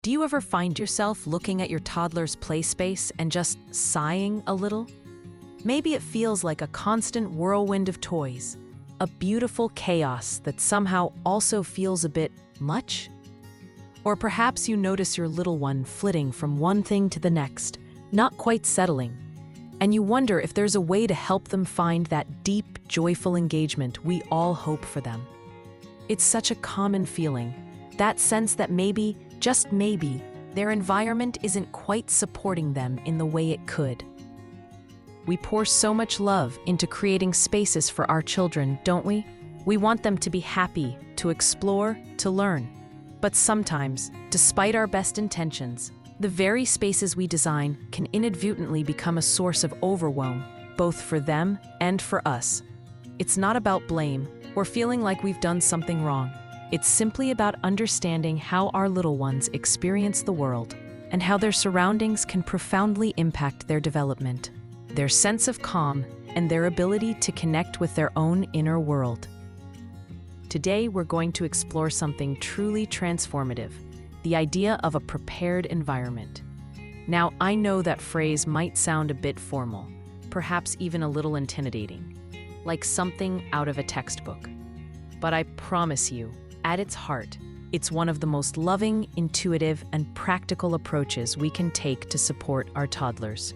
Do you ever find yourself looking at your toddler's play space and just sighing a little? Maybe it feels like a constant whirlwind of toys, a beautiful chaos that somehow also feels a bit much? Or perhaps you notice your little one flitting from one thing to the next, not quite settling, and you wonder if there's a way to help them find that deep, joyful engagement we all hope for them. It's such a common feeling, that sense that maybe, just maybe, their environment isn't quite supporting them in the way it could. We pour so much love into creating spaces for our children, don't we? We want them to be happy, to explore, to learn. But sometimes, despite our best intentions, the very spaces we design can inadvertently become a source of overwhelm, both for them and for us. It's not about blame or feeling like we've done something wrong. It's simply about understanding how our little ones experience the world and how their surroundings can profoundly impact their development, their sense of calm, and their ability to connect with their own inner world. Today, we're going to explore something truly transformative, the idea of a prepared environment. Now, I know that phrase might sound a bit formal, perhaps even a little intimidating, like something out of a textbook. But I promise you, at its heart, it's one of the most loving, intuitive, and practical approaches we can take to support our toddlers.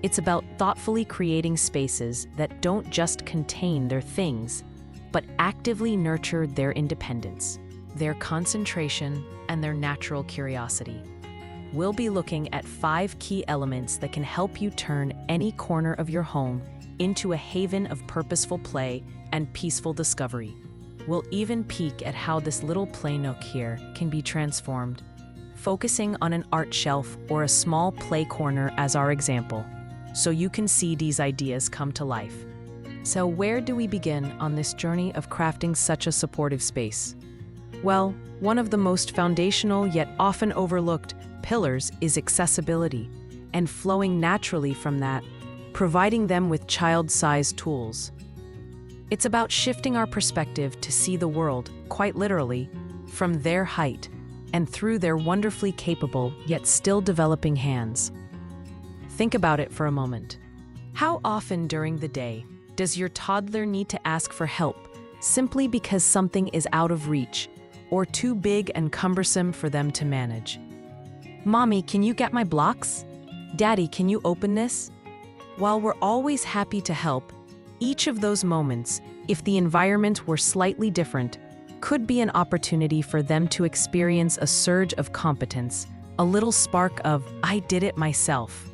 It's about thoughtfully creating spaces that don't just contain their things, but actively nurture their independence, their concentration, and their natural curiosity. We'll be looking at 5 key elements that can help you turn any corner of your home into a haven of purposeful play and peaceful discovery. We'll even peek at how this little play nook here can be transformed, focusing on an art shelf or a small play corner as our example, so you can see these ideas come to life. So where do we begin on this journey of crafting such a supportive space? Well, one of the most foundational yet often overlooked pillars is accessibility, and flowing naturally from that, providing them with child-sized tools. It's about shifting our perspective to see the world, quite literally, from their height and through their wonderfully capable yet still developing hands. Think about it for a moment. How often during the day does your toddler need to ask for help simply because something is out of reach or too big and cumbersome for them to manage? Mommy, can you get my blocks? Daddy, can you open this? While we're always happy to help, each of those moments, if the environment were slightly different, could be an opportunity for them to experience a surge of competence, a little spark of, I did it myself.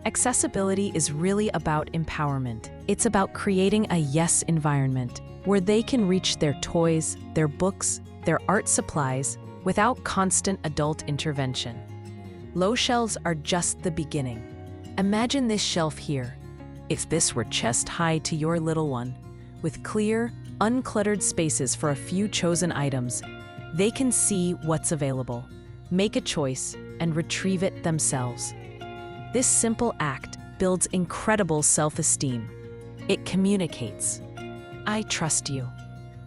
Accessibility is really about empowerment. It's about creating a yes environment where they can reach their toys, their books, their art supplies without constant adult intervention. Low shelves are just the beginning. Imagine this shelf here. If this were chest high to your little one, with clear, uncluttered spaces for a few chosen items, they can see what's available, make a choice, and retrieve it themselves. This simple act builds incredible self-esteem. It communicates, I trust you.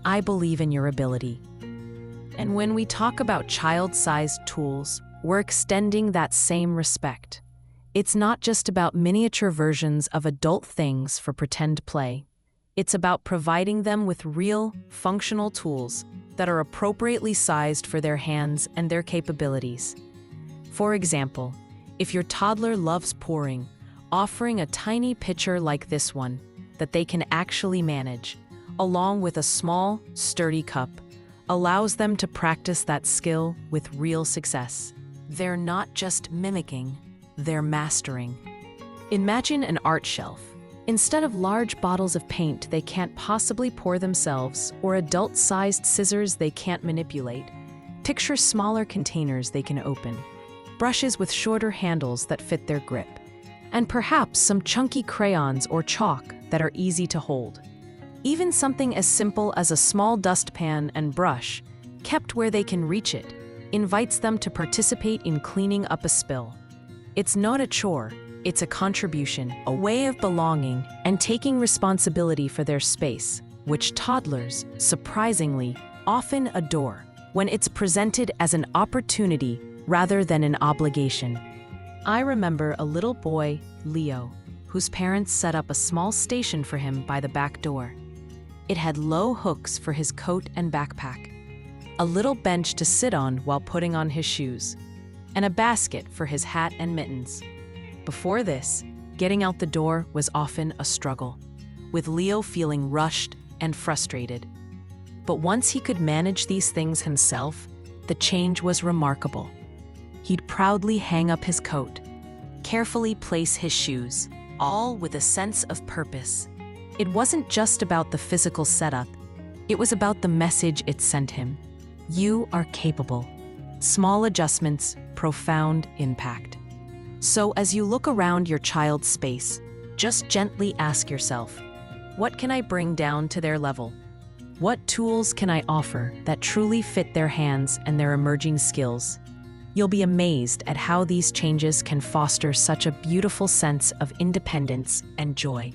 I believe in your ability. And when we talk about child-sized tools, we're extending that same respect. It's not just about miniature versions of adult things for pretend play. It's about providing them with real, functional tools that are appropriately sized for their hands and their capabilities. For example, if your toddler loves pouring, offering a tiny pitcher like this one that they can actually manage, along with a small, sturdy cup, allows them to practice that skill with real success. They're not just mimicking, they're mastering. Imagine an art shelf. Instead of large bottles of paint they can't possibly pour themselves or adult-sized scissors they can't manipulate, picture smaller containers they can open, brushes with shorter handles that fit their grip, and perhaps some chunky crayons or chalk that are easy to hold. Even something as simple as a small dustpan and brush, kept where they can reach it, invites them to participate in cleaning up a spill. It's not a chore, it's a contribution, a way of belonging and taking responsibility for their space, which toddlers, surprisingly, often adore when it's presented as an opportunity rather than an obligation. I remember a little boy, Leo, whose parents set up a small station for him by the back door. It had low hooks for his coat and backpack, a little bench to sit on while putting on his shoes, and a basket for his hat and mittens. Before this, getting out the door was often a struggle, with Leo feeling rushed and frustrated. But once he could manage these things himself, the change was remarkable. He'd proudly hang up his coat, carefully place his shoes, all with a sense of purpose. It wasn't just about the physical setup, it was about the message it sent him. You are capable. Small adjustments, profound impact. So as you look around your child's space, just gently ask yourself, what can I bring down to their level? What tools can I offer that truly fit their hands and their emerging skills? You'll be amazed at how these changes can foster such a beautiful sense of independence and joy.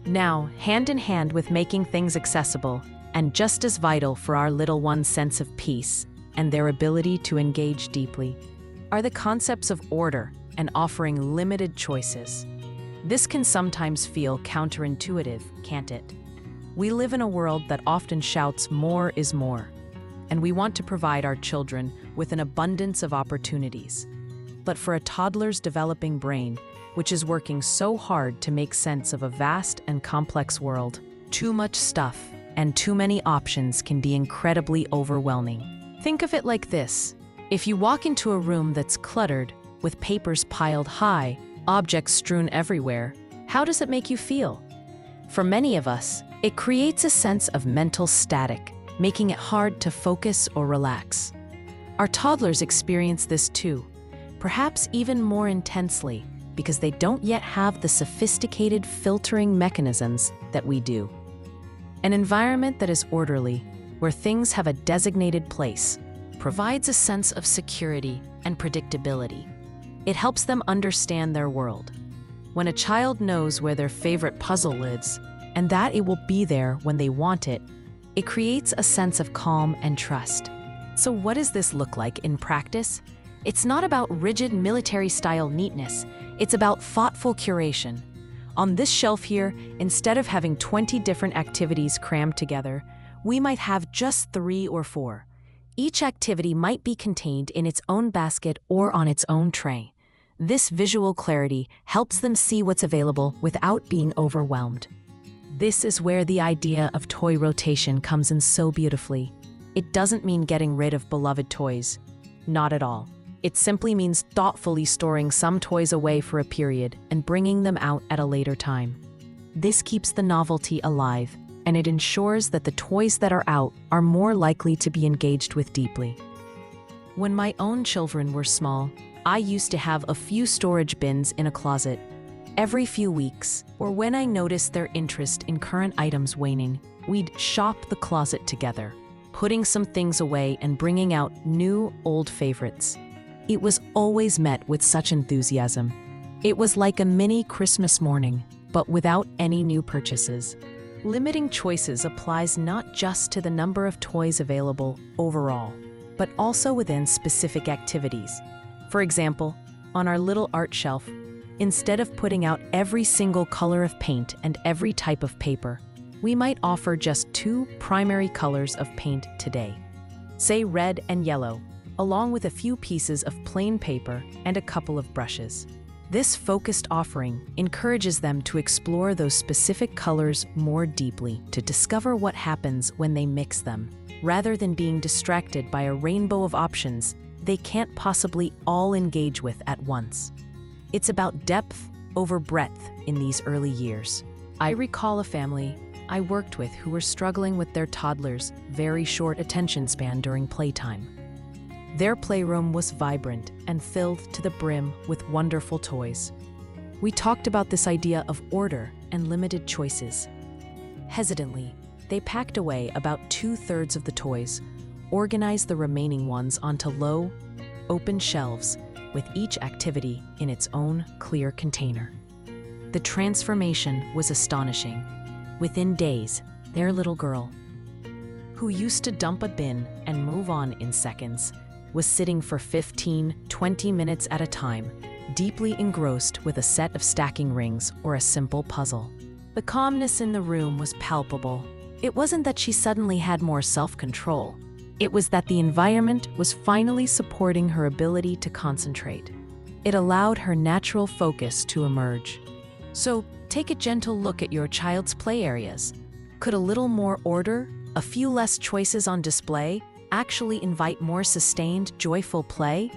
Now, hand in hand with making things accessible, and just as vital for our little one's sense of peace and their ability to engage deeply, are the concepts of order and offering limited choices. This can sometimes feel counterintuitive, can't it? We live in a world that often shouts more is more, and we want to provide our children with an abundance of opportunities. But for a toddler's developing brain, which is working so hard to make sense of a vast and complex world, too much stuff and too many options can be incredibly overwhelming. Think of it like this. If you walk into a room that's cluttered, with papers piled high, objects strewn everywhere, how does it make you feel? For many of us, it creates a sense of mental static, making it hard to focus or relax. Our toddlers experience this too, perhaps even more intensely, because they don't yet have the sophisticated filtering mechanisms that we do. An environment that is orderly, where things have a designated place, provides a sense of security and predictability. It helps them understand their world. When a child knows where their favorite puzzle lives, and that it will be there when they want it, it creates a sense of calm and trust. So what does this look like in practice? It's not about rigid military-style neatness, it's about thoughtful curation. On this shelf here, instead of having 20 different activities crammed together, we might have just 3 or 4. Each activity might be contained in its own basket or on its own tray. This visual clarity helps them see what's available without being overwhelmed. This is where the idea of toy rotation comes in so beautifully. It doesn't mean getting rid of beloved toys. Not at all. It simply means thoughtfully storing some toys away for a period and bringing them out at a later time. This keeps the novelty alive, and it ensures that the toys that are out are more likely to be engaged with deeply. When my own children were small, I used to have a few storage bins in a closet. Every few weeks, or when I noticed their interest in current items waning, we'd shop the closet together, putting some things away and bringing out new, old favorites. It was always met with such enthusiasm. It was like a mini Christmas morning, but without any new purchases. Limiting choices applies not just to the number of toys available overall, but also within specific activities. For example, on our little art shelf, instead of putting out every single color of paint and every type of paper, we might offer just 2 primary colors of paint today. Say red and yellow, along with a few pieces of plain paper and a couple of brushes. This focused offering encourages them to explore those specific colors more deeply, to discover what happens when they mix them, rather than being distracted by a rainbow of options they can't possibly all engage with at once. It's about depth over breadth in these early years. I recall a family I worked with who were struggling with their toddler's very short attention span during playtime. Their playroom was vibrant and filled to the brim with wonderful toys. We talked about this idea of order and limited choices. Hesitantly, they packed away about 2/3 of the toys, organized the remaining ones onto low, open shelves, with each activity in its own clear container. The transformation was astonishing. Within days, their little girl, who used to dump a bin and move on in seconds, was sitting for 15-20 minutes at a time, deeply engrossed with a set of stacking rings or a simple puzzle. The calmness in the room was palpable. It wasn't that she suddenly had more self-control. It was that the environment was finally supporting her ability to concentrate. It allowed her natural focus to emerge. So, take a gentle look at your child's play areas. Could a little more order, a few less choices on display, actually invite more sustained, joyful play?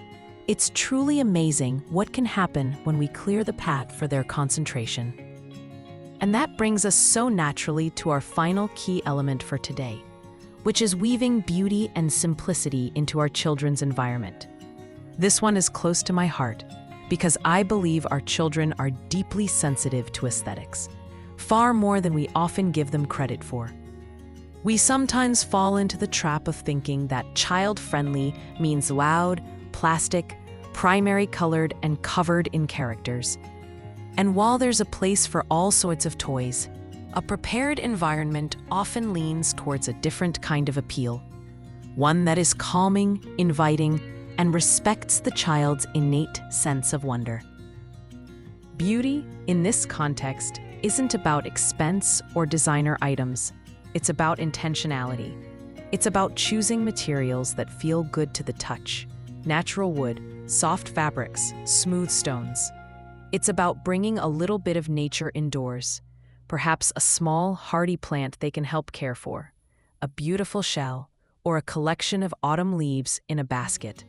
It's truly amazing what can happen when we clear the path for their concentration. And that brings us so naturally to our final key element for today, which is weaving beauty and simplicity into our children's environment. This one is close to my heart because I believe our children are deeply sensitive to aesthetics, far more than we often give them credit for. We sometimes fall into the trap of thinking that child-friendly means loud, plastic, primary-colored, and covered in characters. And while there's a place for all sorts of toys, a prepared environment often leans towards a different kind of appeal, one that is calming, inviting, and respects the child's innate sense of wonder. Beauty, in this context, isn't about expense or designer items. It's about intentionality. It's about choosing materials that feel good to the touch: natural wood, soft fabrics, smooth stones. It's about bringing a little bit of nature indoors, perhaps a small, hardy plant they can help care for, a beautiful shell, or a collection of autumn leaves in a basket.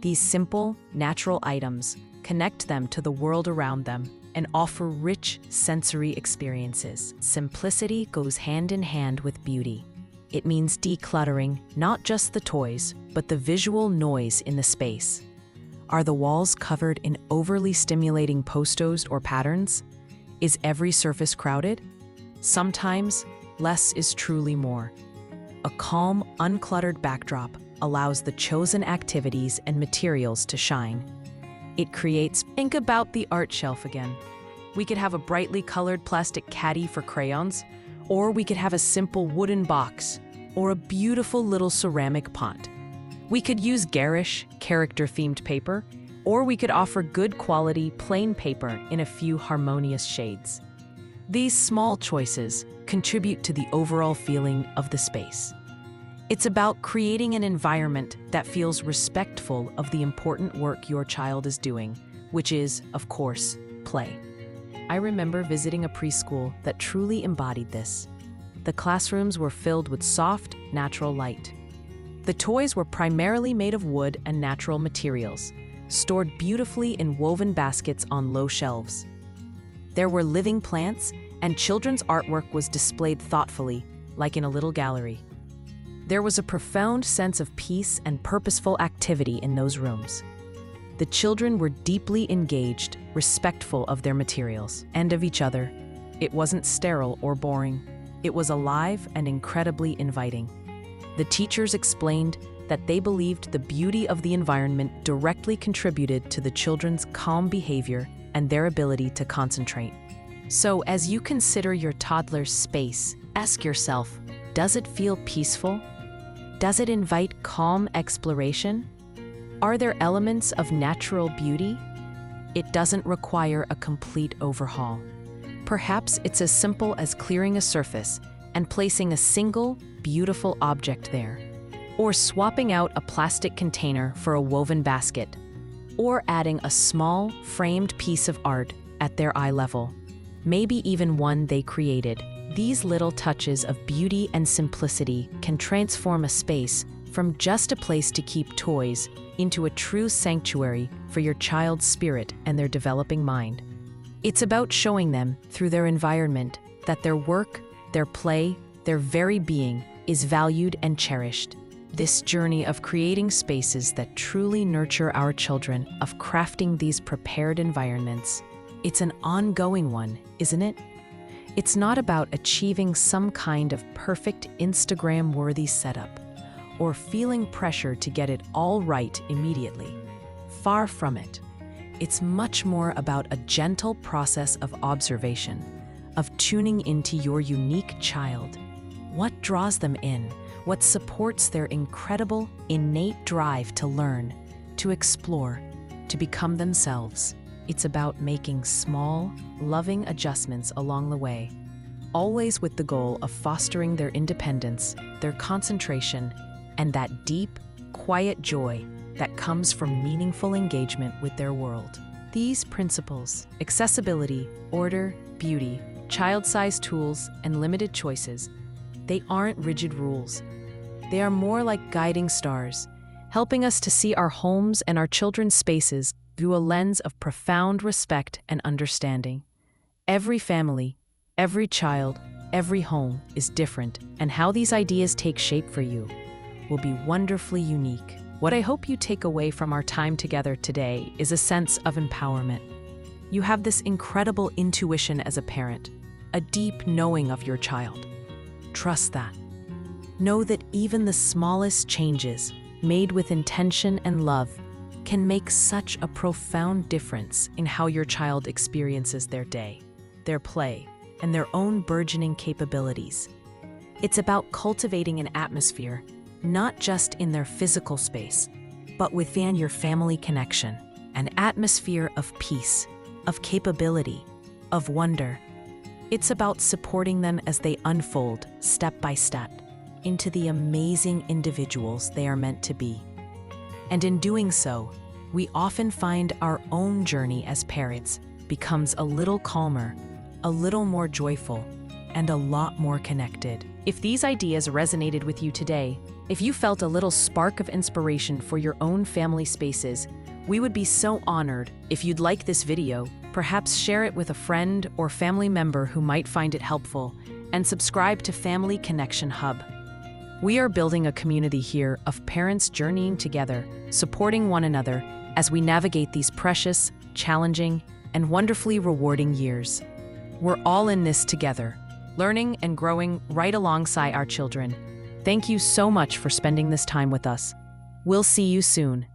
These simple, natural items connect them to the world around them and offer rich sensory experiences. Simplicity goes hand in hand with beauty. It means decluttering not just the toys, but the visual noise in the space. Are the walls covered in overly stimulating postos or patterns? Is every surface crowded? Sometimes, less is truly more. A calm, uncluttered backdrop allows the chosen activities and materials to shine. It creates. Think about the art shelf again. We could have a brightly colored plastic caddy for crayons, or we could have a simple wooden box, or a beautiful little ceramic pot. We could use garish, character-themed paper, or we could offer good quality, plain paper in a few harmonious shades. These small choices contribute to the overall feeling of the space. It's about creating an environment that feels respectful of the important work your child is doing, which is, of course, play. I remember visiting a preschool that truly embodied this. The classrooms were filled with soft, natural light. The toys were primarily made of wood and natural materials, stored beautifully in woven baskets on low shelves. There were living plants, and children's artwork was displayed thoughtfully, like in a little gallery. There was a profound sense of peace and purposeful activity in those rooms. The children were deeply engaged, respectful of their materials and of each other. It wasn't sterile or boring. It was alive and incredibly inviting. The teachers explained that they believed the beauty of the environment directly contributed to the children's calm behavior and their ability to concentrate. So, as you consider your toddler's space, ask yourself, does it feel peaceful? Does it invite calm exploration? Are there elements of natural beauty? It doesn't require a complete overhaul. Perhaps it's as simple as clearing a surface and placing a single, beautiful object there, or swapping out a plastic container for a woven basket, or adding a small, framed piece of art at their eye level, maybe even one they created. These little touches of beauty and simplicity can transform a space from just a place to keep toys into a true sanctuary for your child's spirit and their developing mind. It's about showing them, through their environment, that their work, their play, their very being is valued and cherished. This journey of creating spaces that truly nurture our children, of crafting these prepared environments, it's an ongoing one, isn't it? It's not about achieving some kind of perfect Instagram-worthy setup or feeling pressure to get it all right immediately. Far from it. It's much more about a gentle process of observation, of tuning into your unique child. What draws them in? what supports their incredible, innate drive to learn, to explore, to become themselves. It's about making small, loving adjustments along the way, always with the goal of fostering their independence, their concentration, and that deep, quiet joy that comes from meaningful engagement with their world. These principles, accessibility, order, beauty, child-sized tools, and limited choices, they aren't rigid rules. They are more like guiding stars, helping us to see our homes and our children's spaces through a lens of profound respect and understanding. Every family, every child, every home is different, and how these ideas take shape for you will be wonderfully unique. What I hope you take away from our time together today is a sense of empowerment. You have this incredible intuition as a parent, a deep knowing of your child. Trust that. Know that even the smallest changes, made with intention and love, can make such a profound difference in how your child experiences their day, their play, and their own burgeoning capabilities. It's about cultivating an atmosphere, not just in their physical space, but within your family connection, an atmosphere of peace, of capability, of wonder. It's about supporting them as they unfold, step by step, into the amazing individuals they are meant to be. And in doing so, we often find our own journey as parents becomes a little calmer, a little more joyful, and a lot more connected. If these ideas resonated with you today, if you felt a little spark of inspiration for your own family spaces, we would be so honored if you'd like this video, perhaps share it with a friend or family member who might find it helpful, and subscribe to Family Connection Hub. We are building a community here of parents journeying together, supporting one another as we navigate these precious, challenging, and wonderfully rewarding years. We're all in this together, learning and growing right alongside our children. Thank you so much for spending this time with us. We'll see you soon.